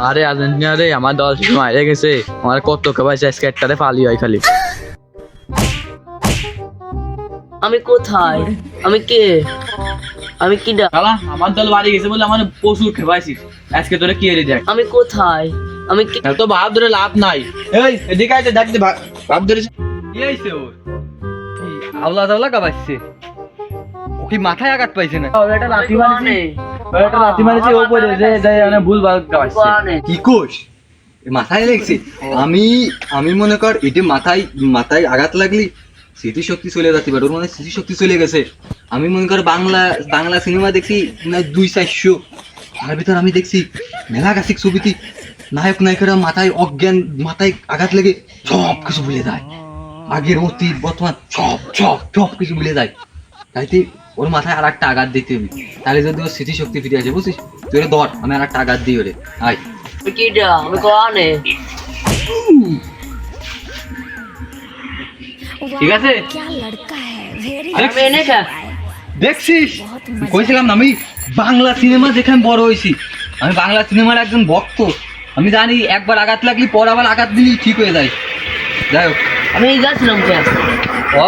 আরে আর্জেন্টিনা রে আমার দল মাইরে গেছে, আমার কত খেপাইছে আজকে একটারে পালি হয় খালি। আমি কোথায়? আমি কে? আমি কিডা? শালা আমার দল বাড়ি গেছে বলে আমার প্রচুর খেপাইছিস, আজকে তোরে কি এলি দেখ। আমি কোথায়? আমি কি? তো ভাব ধরে লাভ নাই। এই এদিকে আইতে দেখ ভাব ধরে কি হইছে ওর? কি আওলা দাওলা গাবাইছে? ও কি মাথায় আঘাত পাইছে না? এটা লাথি মারিছে, এটা লাথি মারিছে উপরে যে যাই মানে ভুল ভাল গাইছে। কোয়ানে? কি কোষ? এ মাথায় লাগছে? আমি মনে কর এটা মাথায় আঘাত লাগলি স্মৃতিশক্তি চলে যাচ্ছে, বাট ওর মানে স্মৃতিশক্তি চলে গেছে। আমি মনে কর বাংলা সিনেমা দেখছি না 200-400, তার ভিতর আমি দেখছি মেলা গাছিক ছবিতে নায়ক নায়িকারা মাথায় অজ্ঞান, মাথায় আঘাত লেগে সব কিছু ভুলে যায়, আগের অতীত বর্তমান সব কিছু ভুলে যায়। তাইতে ওর মাথায় আর একটা আঘাত দিতে হবে, তাহলে যদি ওর স্মৃতিশক্তি ফিরে আসে, বুঝছিস? তুই ওরে ধর, আমি আর একটা আঘাত দিই ওরে। আয় আমি কিডা? আমি কোয়ানে? ঠিক আছে? क्या लड़का है वेरी আমি এনে খা। দেখছিস কইছিলাম না আমি বাংলা সিনেমা যেখানে বড় হয়েছি, আমি বাংলা সিনেমার একজন ভক্ত। আমি জানি একবার আঘাত লাগলি পর আবার আঘাত দিলি ঠিক হয়ে যায়। যাই হোক, আমি যাচ্ছিলাম কে? ও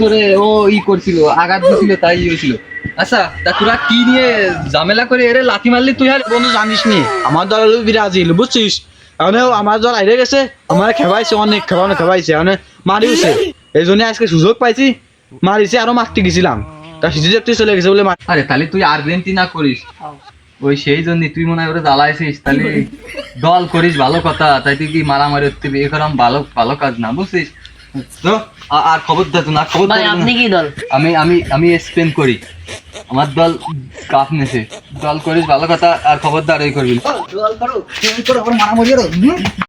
তোরে ও করছিল, আঘাত দিছিল, তাই হয়েছিল। আচ্ছা তা তোরা কি নিয়ে ঝামেলা করে এরে লাথি মারলি তুই? আর বন্ধু জানিস নি আমার দল হলো ব্রাজিল, বুঝছিস? এখন আমার দল আইরে গেছে, আমার খেপাইছে অনেক, খেপাইছে মানে মারিছে। এই জন্য আজকে সুযোগ পাইছি, মারিছে আরো মারতে গেছিলাম, তা সিজে চলে গেছে বলে আরে তাহলে তুই আর্জেন্টিনা করিস, ওই সেই জন্য তুই মনে হয় ওরা জ্বালাইছিস। তাহলে দল করিস ভালো কথা, তাই তুই কি মারামারি হতে এ করাম ভালো কাজ না, বুঝছিস? তো আর খবরদার তো না, ভাই খবরদার আপনি কি দল? আমি স্পেন করি, আমার দল কাপ নেছে। দল করিস ভালো কথা, আর খবরদার এই করবি। দল করো? মারামারি